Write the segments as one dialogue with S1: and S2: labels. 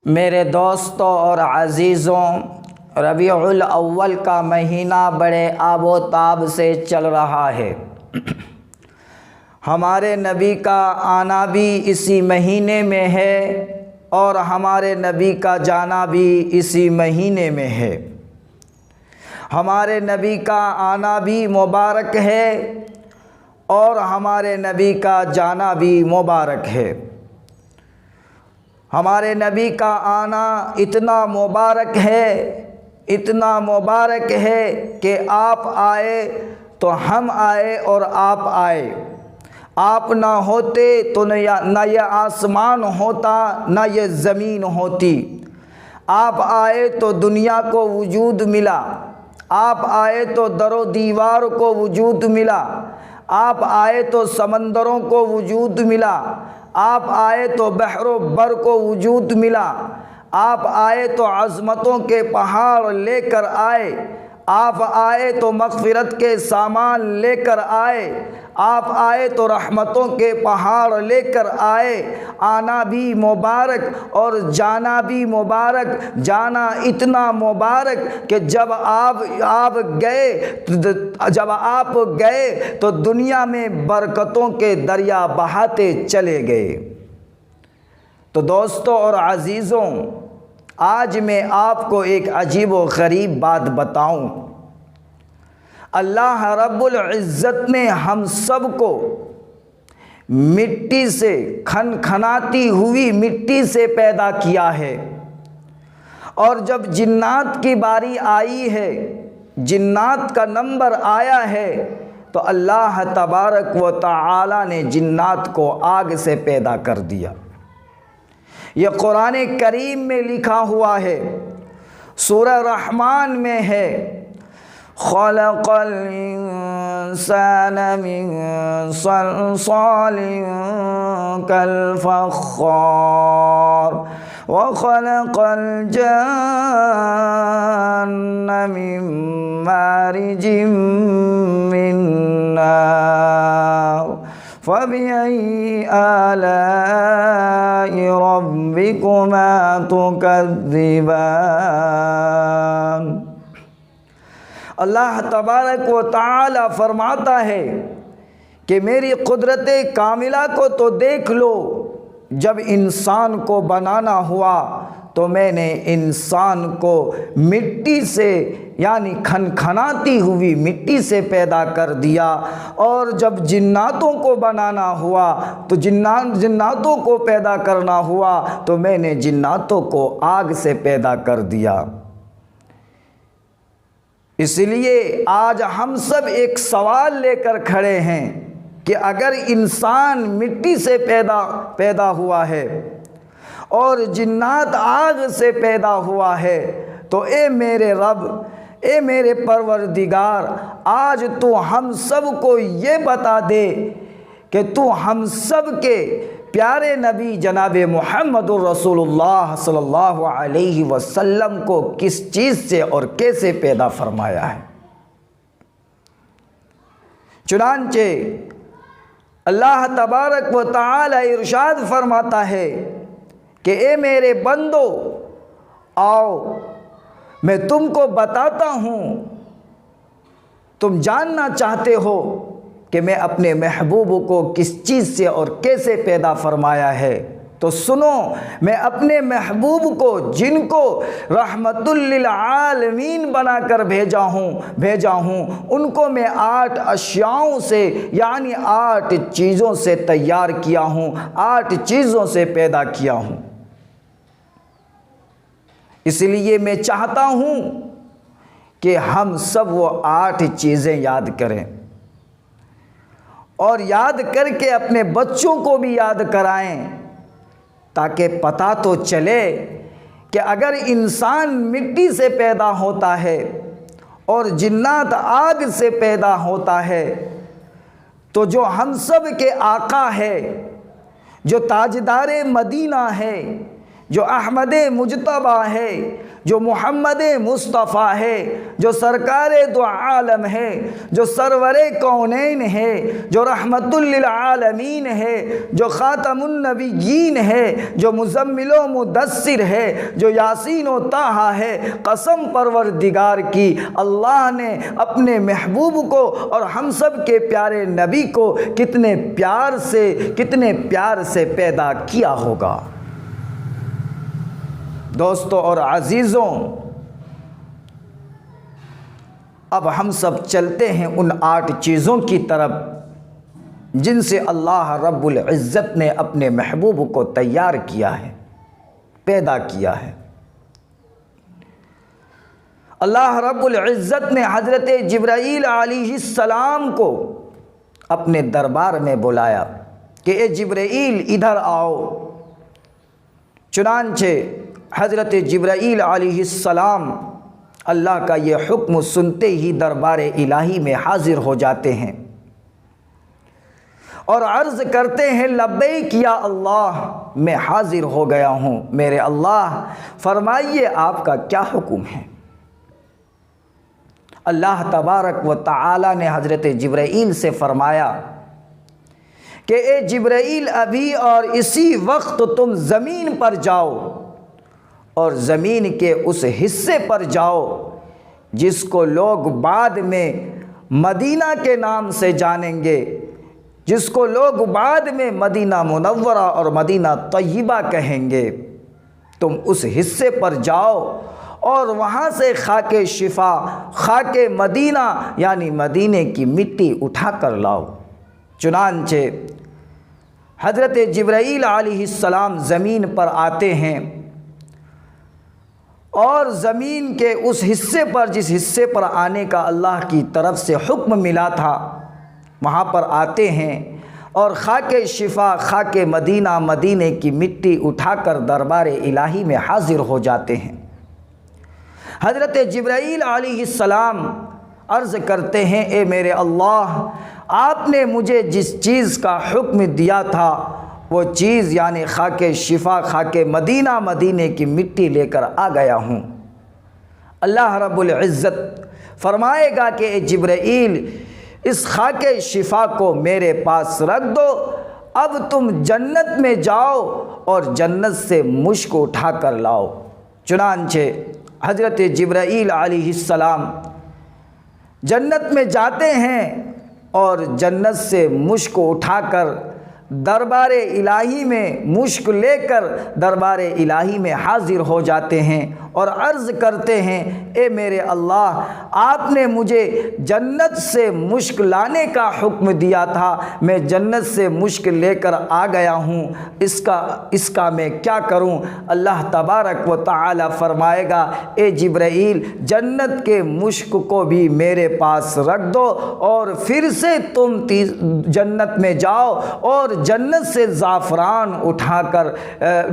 S1: میرے دوستوں اور عزیزوں، ربیع الاول کا مہینہ بڑے آب و تاب سے چل رہا ہے۔ ہمارے نبی کا آنا بھی اسی مہینے میں ہے اور ہمارے نبی کا جانا بھی اسی مہینے میں ہے۔ ہمارے نبی کا آنا بھی مبارک ہے اور ہمارے نبی کا جانا بھی مبارک ہے۔ ہمارے نبی کا آنا اتنا مبارک ہے کہ آپ آئے تو ہم آئے اور آپ آئے۔ آپ نہ ہوتے تو نہ یہ آسمان ہوتا نہ یہ زمین ہوتی۔ آپ آئے تو دنیا کو وجود ملا، آپ آئے تو در و دیوار کو وجود ملا، آپ آئے تو سمندروں کو وجود ملا، آپ آئے تو بحر و بر کو وجود ملا، آپ آئے تو عظمتوں کے پہاڑ لے کر آئے، آپ آئے تو مغفرت کے سامان لے کر آئے، آپ آئے تو رحمتوں کے پہاڑ لے کر آئے۔ آنا بھی مبارک اور جانا بھی مبارک۔ جانا اتنا مبارک کہ جب آپ گئے تو دنیا میں برکتوں کے دریا بہاتے چلے گئے۔ تو دوستوں اور عزیزوں، آج میں آپ کو ایک عجیب و غریب بات بتاؤں۔ اللہ رب العزت نے ہم سب کو مٹی سے، کھنکھناتی ہوئی مٹی سے پیدا کیا ہے، اور جب جنات کی باری آئی ہے، جنات کا نمبر آیا ہے، تو اللہ تبارک و تعالی نے جنات کو آگ سے پیدا کر دیا۔ یہ قرآن کریم میں لکھا ہوا ہے، سورہ رحمان میں ہے، خلق الانسان من صلصال كالفخار وخلق الجن من مارج من نار فبأي آلاء ربكما تكذبان۔ اللہ تبارک و تعالی فرماتا ہے کہ میری قدرت کاملہ کو تو دیکھ لو۔ جب انسان کو بنانا ہوا تو میں نے انسان کو مٹی سے، یعنی کھنکھناتی ہوئی مٹی سے پیدا کر دیا، اور جب جناتوں کو بنانا ہوا تو جناتوں کو پیدا کرنا ہوا تو میں نے جناتوں کو آگ سے پیدا کر دیا۔ اس لیے آج ہم سب ایک سوال لے کر کھڑے ہیں کہ اگر انسان مٹی سے پیدا ہوا ہے اور جنات آگ سے پیدا ہوا ہے، تو اے میرے رب، اے میرے پروردگار، آج تو ہم سب کو یہ بتا دے کہ تو ہم سب کے پیارے نبی جناب محمد الرسول اللہ صلی اللہ علیہ وسلم کو کس چیز سے اور کیسے پیدا فرمایا ہے۔ چنانچہ اللہ تبارک و تعالی ارشاد فرماتا ہے کہ اے میرے بندو، آؤ میں تم کو بتاتا ہوں۔ تم جاننا چاہتے ہو کہ میں اپنے محبوب کو کس چیز سے اور کیسے پیدا فرمایا ہے، تو سنو، میں اپنے محبوب کو، جن کو رحمت للعالمین بنا کر بھیجا ہوں، ان کو میں 8 اشیاؤں سے، یعنی 8 چیزوں سے تیار کیا ہوں، 8 چیزوں سے پیدا کیا ہوں۔ اس لیے میں چاہتا ہوں کہ ہم سب وہ 8 چیزیں یاد کریں، اور یاد کر کے اپنے بچوں کو بھی یاد کرائیں، تاکہ پتہ تو چلے کہ اگر انسان مٹی سے پیدا ہوتا ہے اور جنات آگ سے پیدا ہوتا ہے، تو جو ہم سب کے آقا ہے، جو تاجدار مدینہ ہے، جو احمد مجتبیٰ ہے، جو محمد مصطفیٰ ہے، جو سرکار دو عالم ہے، جو سرور کونین ہے، جو رحمت للعالمین ہے، جو خاتم النبیین ہے، جو مزمل و مدثر ہے، جو یاسین و طٰہٰ ہے، قسم پروردگار کی اللہ نے اپنے محبوب کو اور ہم سب کے پیارے نبی کو کتنے پیار سے پیدا کیا ہوگا۔ دوستو اور عزیزوں، اب ہم سب چلتے ہیں ان 8 چیزوں کی طرف جن سے اللہ رب العزت نے اپنے محبوب کو تیار کیا ہے، پیدا کیا ہے۔ اللہ رب العزت نے حضرت جبرائیل علیہ السلام کو اپنے دربار میں بلایا کہ اے جبرائیل ادھر آؤ۔ چنانچہ حضرت جبرائیل علیہ السلام اللہ کا یہ حکم سنتے ہی دربار الہی میں حاضر ہو جاتے ہیں اور عرض کرتے ہیں لبیک یا اللہ، میں حاضر ہو گیا ہوں میرے اللہ، فرمائیے آپ کا کیا حکم ہے۔ اللہ تبارک و تعالی نے حضرت جبرائیل سے فرمایا کہ اے جبرائیل ابھی اور اسی وقت تم زمین پر جاؤ اور زمین کے اس حصے پر جاؤ جس کو لوگ بعد میں مدینہ کے نام سے جانیں گے، جس کو لوگ بعد میں مدینہ منورہ اور مدینہ طیبہ کہیں گے۔ تم اس حصے پر جاؤ اور وہاں سے خاک شفا، خاک مدینہ یعنی مدینے کی مٹی اٹھا کر لاؤ۔ چنانچہ حضرت جبرائیل علیہ السلام زمین پر آتے ہیں اور زمین کے اس حصے پر، جس حصے پر آنے کا اللہ کی طرف سے حکم ملا تھا، وہاں پر آتے ہیں اور خاک شفا، خاک مدینہ، مدینے کی مٹی اٹھا کر دربار الہی میں حاضر ہو جاتے ہیں۔ حضرت جبرائیل علیہ السلام عرض کرتے ہیں اے میرے اللہ، آپ نے مجھے جس چیز کا حکم دیا تھا وہ چیز یعنی خاک شفا، خاک مدینہ، مدینے کی مٹی لے کر آ گیا ہوں۔ اللہ رب العزت فرمائے گا کہ اے جبرائیل اس خاک شفا کو میرے پاس رکھ دو، اب تم جنت میں جاؤ اور جنت سے مشک اٹھا کر لاؤ۔ چنانچہ حضرت جبرائیل علیہ السلام جنت میں جاتے ہیں اور جنت سے مشک اٹھا کر دربار الہی میں مشک لے کر دربار الہی میں حاضر ہو جاتے ہیں اور عرض کرتے ہیں اے میرے اللہ، آپ نے مجھے جنت سے مشک لانے کا حکم دیا تھا، میں جنت سے مشک لے کر آ گیا ہوں، اس کا میں کیا کروں؟ اللہ تبارک و تعالی فرمائے گا اے جبرائیل جنت کے مشک کو بھی میرے پاس رکھ دو اور پھر سے تم جنت میں جاؤ اور جنت سے زعفران اٹھا کر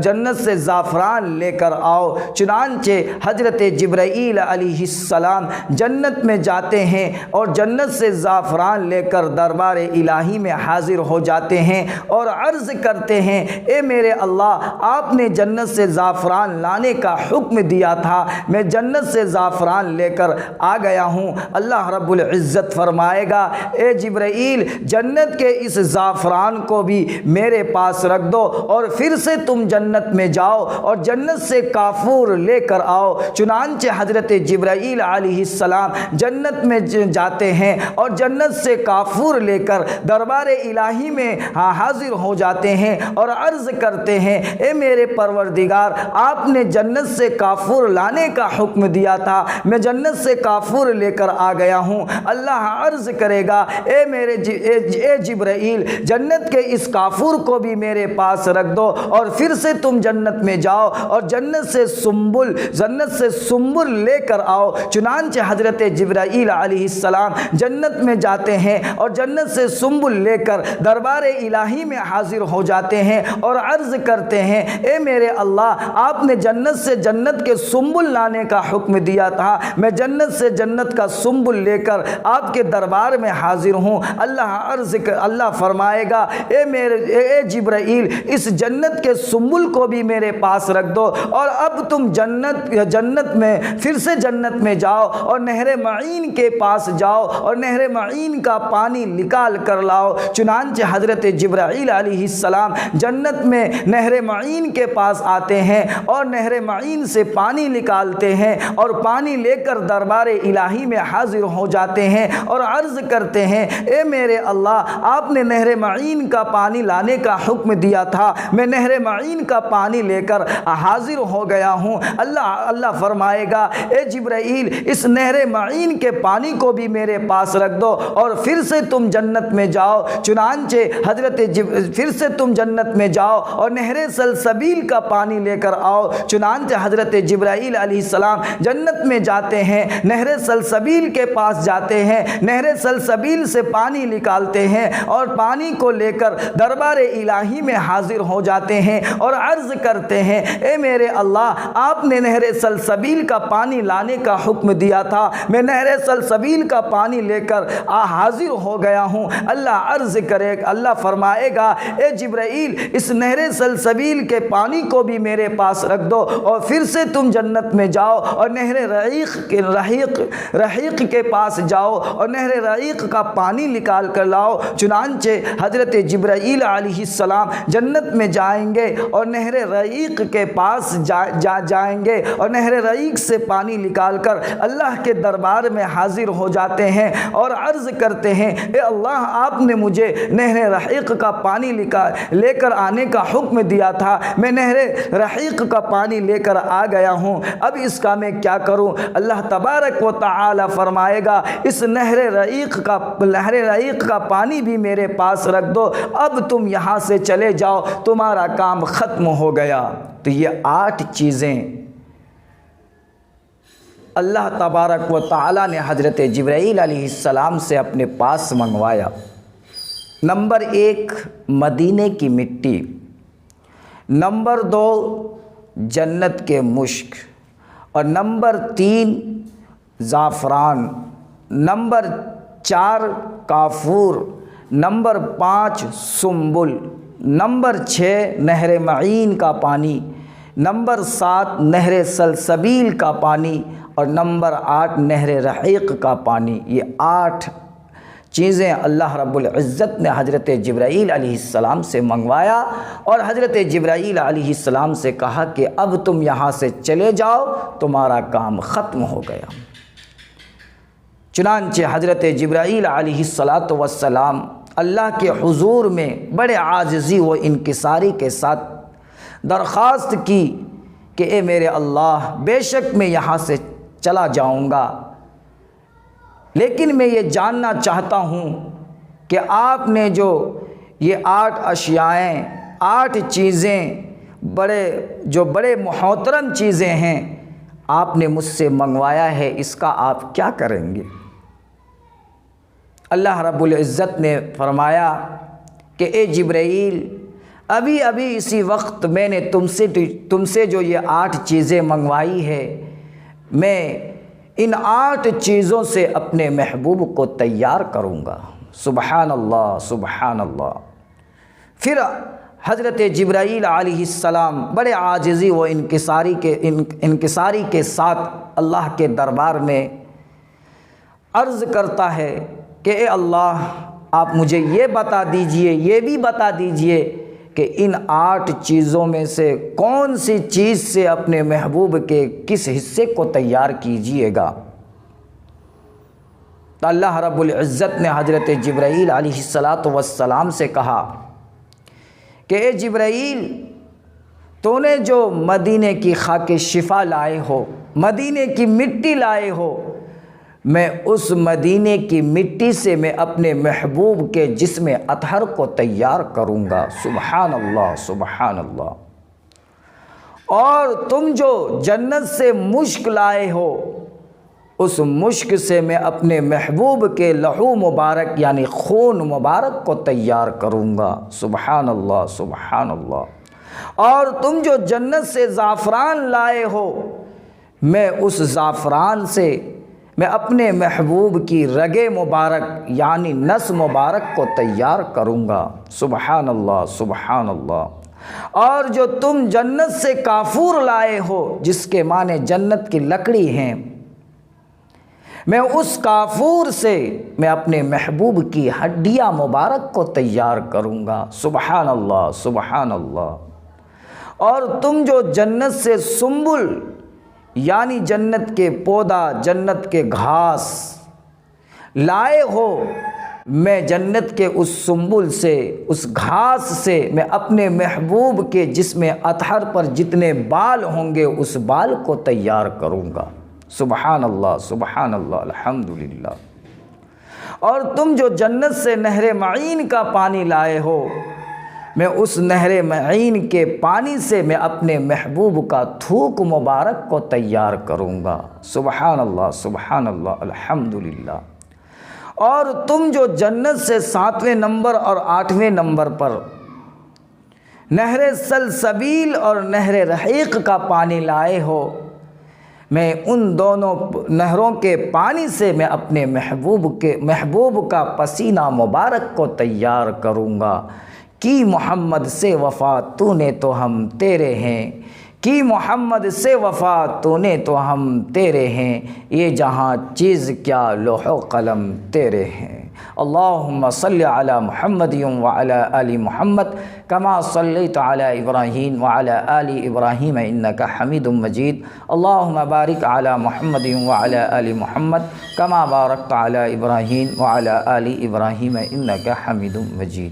S1: جنت سے زعفران لے کر آؤ۔ چنانچہ حضرت جبرائیل علیہ السلام جنت میں جاتے ہیں اور جنت سے زعفران لے کر دربار الہی میں حاضر ہو جاتے ہیں اور عرض کرتے ہیں اے میرے اللہ، آپ نے جنت سے زعفران لانے کا حکم دیا تھا، میں جنت سے زعفران لے کر آ گیا ہوں۔ اللہ رب العزت فرمائے گا اے جبرائیل جنت کے اس زعفران کو بھی میرے پاس رکھ دو اور پھر سے تم جنت میں جاؤ اور جنت سے کافور لے کر آؤ۔ چنانچہ حضرت جبرائیل علیہ السلام جنت میں جاتے ہیں اور جنت سے کافور لے کر دربار الہی میں حاضر ہو جاتے ہیں اور عرض کرتے ہیں اے میرے پروردگار، آپ نے جنت سے کافور لانے کا حکم دیا تھا، میں جنت سے کافور لے کر آ گیا ہوں۔ اللہ عرض کرے گا اے جبرائیل جنت کے اس کافور کو بھی میرے پاس رکھ دو اور پھر سے تم جنت میں جاؤ اور جنت سے سنبل جنت سے سنبل لے کر آؤ۔ چنانچہ حضرت جبرائیل علیہ السلام جنت میں جاتے ہیں اور جنت سے سنبل لے کر دربار الہی میں حاضر ہو جاتے ہیں اور عرض کرتے ہیں اے میرے اللہ، آپ نے جنت سے جنت کے سنبل لانے کا حکم دیا تھا، میں جنت سے جنت کا سنبل لے کر آپ کے دربار میں حاضر ہوں۔ اللہ فرمائے گا اے جبرائیل، اس جنت کے سنبل کو بھی میرے پاس رکھ دو، اور اب تم جنت میں پھر سے جنت میں جاؤ اور نہر معین کے پاس جاؤ اور نہر معین کا پانی نکال کر لاؤ۔ چنانچہ حضرت جبرائیل علیہ السلام جنت میں نہر معین کے پاس آتے ہیں اور نہر معین سے پانی نکالتے ہیں اور پانی لے کر دربار الہی میں حاضر ہو جاتے ہیں اور عرض کرتے ہیں اے میرے اللہ، آپ نے نہر معین کا پانی لانے کا حکم دیا تھا، میں نہر معین کا پانی لے کر حاضر ہو گیا ہوں۔ اللہ فرمائے گا اے جبرائیل، اس نہر معین کے پانی کو بھی میرے پاس رکھ دو اور پھر سے تم جنت میں جاؤ۔ چنانچہ پھر سے تم جنت میں جاؤ اور نہر سلسبیل کا پانی لے کر آؤ۔ چنانچہ حضرت جبرائیل علیہ السلام جنت میں جاتے ہیں، نہر سلسبیل کے پاس جاتے ہیں، نہر سلسبیل سے پانی نکالتے ہیں اور پانی کو لے کر دربار الہی میں حاضر ہو جاتے ہیں اور عرض کرتے ہیں اے میرے اللہ، آپ نے نہر سلسبیل کا پانی لانے کا حکم دیا تھا، میں نہر سلسبیل کا پانی لے کر حاضر ہو گیا ہوں۔ اللہ فرمائے گا اے جبرائیل، اس نہر سلسبیل کے پانی کو بھی میرے پاس رکھ دو اور پھر سے تم جنت میں جاؤ اور نہر رحیق کے پاس جاؤ اور نہر رحیق کا پانی نکال کر لاؤ۔ چنانچہ حضرت جبرائیل علیہ السلام جنت میں جائیں گے اور نہر رحیق کے پاس جائیں گے اور نہر رحیق سے پانی نکال کر اللہ کے دربار میں حاضر ہو جاتے ہیں اور عرض کرتے ہیں اے اللہ، آپ نے مجھے نہر رحیق کا پانی لے کر آنے کا حکم دیا تھا، میں نہر رحیق کا پانی لے کر آ گیا ہوں، اب اس کا میں کیا کروں؟ اللہ تبارک و تعالی فرمائے گا اس نہر رحیق کا پانی بھی میرے پاس رکھ دو، اب تم یہاں سے چلے جاؤ، تمہارا کام ختم ہو گیا۔ تو یہ 8 چیزیں اللہ تبارک و تعالی نے حضرت جبرائیل علیہ السلام سے اپنے پاس منگوایا۔ نمبر 1 مدینے کی مٹی، نمبر 2 جنت کے مشک، اور نمبر 3 زعفران، نمبر 4 کافور، نمبر 5 سنبل، نمبر 6 نہر معین کا پانی، نمبر 7 نہر سلسبیل کا پانی، اور نمبر 8 نہر رحیق کا پانی۔ یہ 8 چیزیں اللہ رب العزت نے حضرت جبرائیل علیہ السلام سے منگوایا اور حضرت جبرائیل علیہ السلام سے کہا کہ اب تم یہاں سے چلے جاؤ، تمہارا کام ختم ہو گیا۔ چنانچہ حضرت جبرائیل علیہ السلام اللہ کے حضور میں بڑے عاجزی و انکساری کے ساتھ درخواست کی کہ اے میرے اللہ، بے شک میں یہاں سے چلا جاؤں گا، لیکن میں یہ جاننا چاہتا ہوں کہ آپ نے جو یہ 8 اشیائیں، 8 چیزیں بڑے محترم چیزیں ہیں، آپ نے مجھ سے منگوایا ہے، اس کا آپ کیا کریں گے؟ اللہ رب العزت نے فرمایا کہ اے جبرائیل، ابھی اسی وقت میں نے تم سے جو یہ 8 چیزیں منگوائی ہے، میں ان 8 چیزوں سے اپنے محبوب کو تیار کروں گا۔ سبحان اللہ، سبحان اللہ۔ پھر حضرت جبرائیل علیہ السلام بڑے عاجزی و انکساری کے ساتھ اللہ کے دربار میں عرض کرتا ہے کہ اے اللہ، آپ مجھے یہ بتا دیجئے، یہ بھی بتا دیجئے کہ ان 8 چیزوں میں سے کون سی چیز سے اپنے محبوب کے کس حصے کو تیار کیجئے گا۔ تو اللہ رب العزت نے حضرت جبرائیل علیہ السلام سے کہا کہ اے جبرائیل، تو نے جو مدینے کی خاک شفا لائے ہو، مدینے کی مٹی لائے ہو، میں اس مدینے کی مٹی سے میں اپنے محبوب کے جسم اطہر کو تیار کروں گا۔ سبحان اللہ، سبحان اللہ۔ اور تم جو جنت سے مشک لائے ہو اس مشک سے میں اپنے محبوب کے لہو مبارک یعنی خون مبارک کو تیار کروں گا۔ سبحان اللہ سبحان اللہ۔ اور تم جو جنت سے زعفران لائے ہو میں اس زعفران سے میں اپنے محبوب کی رگ مبارک یعنی نس مبارک کو تیار کروں گا۔ سبحان اللہ سبحان اللہ۔ اور جو تم جنت سے کافور لائے ہو جس کے معنی جنت کی لکڑی ہیں، میں اس کافور سے میں اپنے محبوب کی ہڈیاں مبارک کو تیار کروں گا۔ سبحان اللہ سبحان اللہ۔ اور تم جو جنت سے سنبل یعنی جنت کے پودا جنت کے گھاس لائے ہو میں جنت کے اس سنبل سے اس گھاس سے میں اپنے محبوب کے جسم اطہر پر جتنے بال ہوں گے اس بال کو تیار کروں گا۔ سبحان اللہ سبحان اللہ الحمدللہ۔ اور تم جو جنت سے نہر معین کا پانی لائے ہو میں اس نہر معین کے پانی سے میں اپنے محبوب کا تھوک مبارک کو تیار کروں گا۔ سبحان اللہ سبحان اللہ الحمدللہ۔ اور تم جو جنت سے 7ویں نمبر اور 8ویں نمبر پر نہر سلسبیل اور نہر رحیق کا پانی لائے ہو میں ان دونوں نہروں کے پانی سے میں اپنے محبوب کا پسینہ مبارک کو تیار کروں گا۔ کی محمد سے وفا تو نے تو ہم تیرے ہیں، کی محمد سے وفا تو نے تو ہم تیرے ہیں، یہ جہاں چیز کیا لوح و قلم تیرے ہیں۔ اللہم صلی علی محمد وعلی آل محمد کما صلیت علی ابراہیم وعلی آل ابراہیم انک حمید مجید۔ اللہم بارک علی محمد وعلی آل محمد کما بارکت علی ابراہیم وعلی آل ابراہیم انک حمید مجید۔